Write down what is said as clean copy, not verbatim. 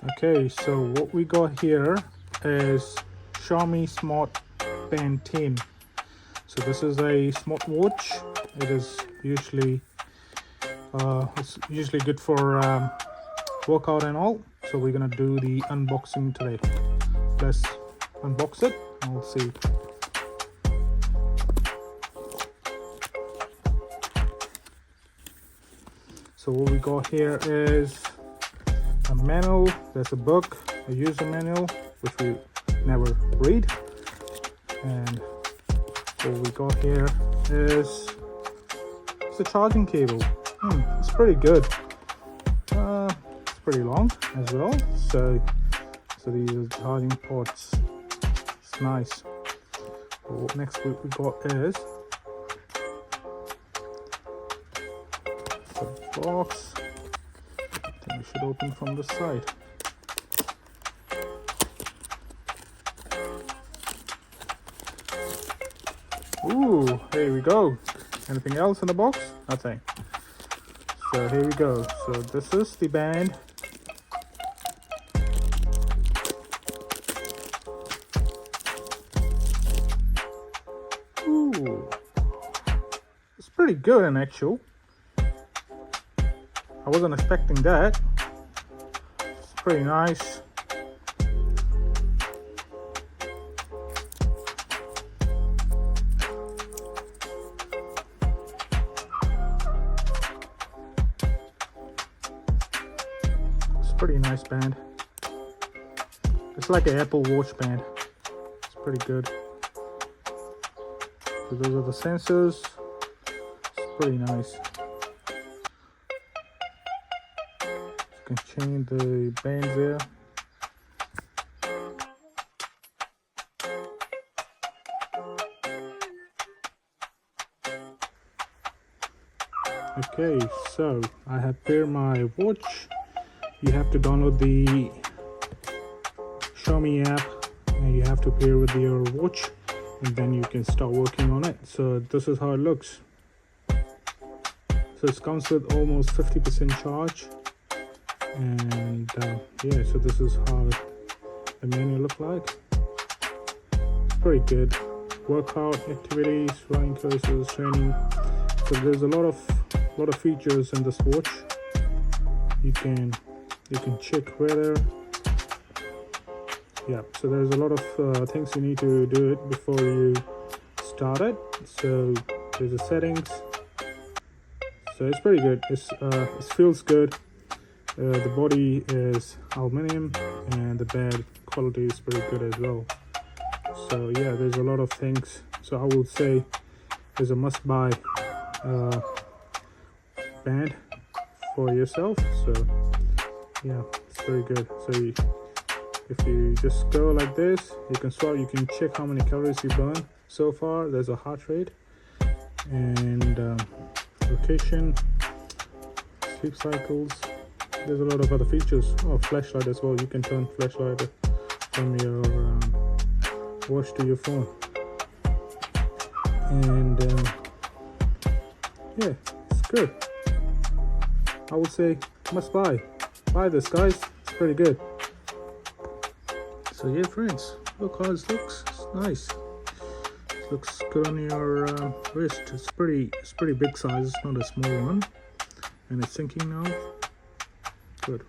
Okay, so what we got here is Xiaomi Smart Band 10. So this is a smartwatch. It's usually good for workout and all. So we're gonna do the unboxing today. Let's unbox it and we'll see. So what we got here is a manual. There's a book, a user manual, which we never read. And what we got here is it's a charging cable. It's pretty good. It's pretty long as well. So these are charging ports. It's nice. What next we got is the box. I think we should open from the side. Ooh, here we go. Anything else in the box? Nothing. So here we go. So this is the band. Ooh, it's pretty good in actual. I wasn't expecting that. It's pretty nice. It's a pretty nice band. It's like an Apple Watch band. It's pretty good. So those are the sensors. It's pretty nice. You can change the bands there. Okay, so I have paired my watch. You have to download the Xiaomi app and you have to pair with your watch, and then you can start working on it. So this is how it looks. So it comes with almost 50% charge, and yeah, so this is how the menu look like. It's pretty good. Workout activities, running courses, training. So there's a lot of features in this watch. You can check weather. Yeah, so there's a lot of things you need to do it before you start it. So there's the settings. So it's pretty good. It feels good. The body is aluminum and the band quality is pretty good as well. So yeah, there's a lot of things. So I would say there's a must-buy band for yourself. So yeah, it's very good. So if you just go like this, you can swap. You can check how many calories you burn so far. There's a heart rate and location, sleep cycles. There's a lot of other features. Oh, flashlight as well. You can turn flashlight from your watch to your phone. And yeah, it's good. I would say must buy. Buy this, guys. It's pretty good. So yeah, friends, look how it looks. It's nice. It looks good on your wrist. It's pretty big size. It's not a small one, and it's syncing now. Good.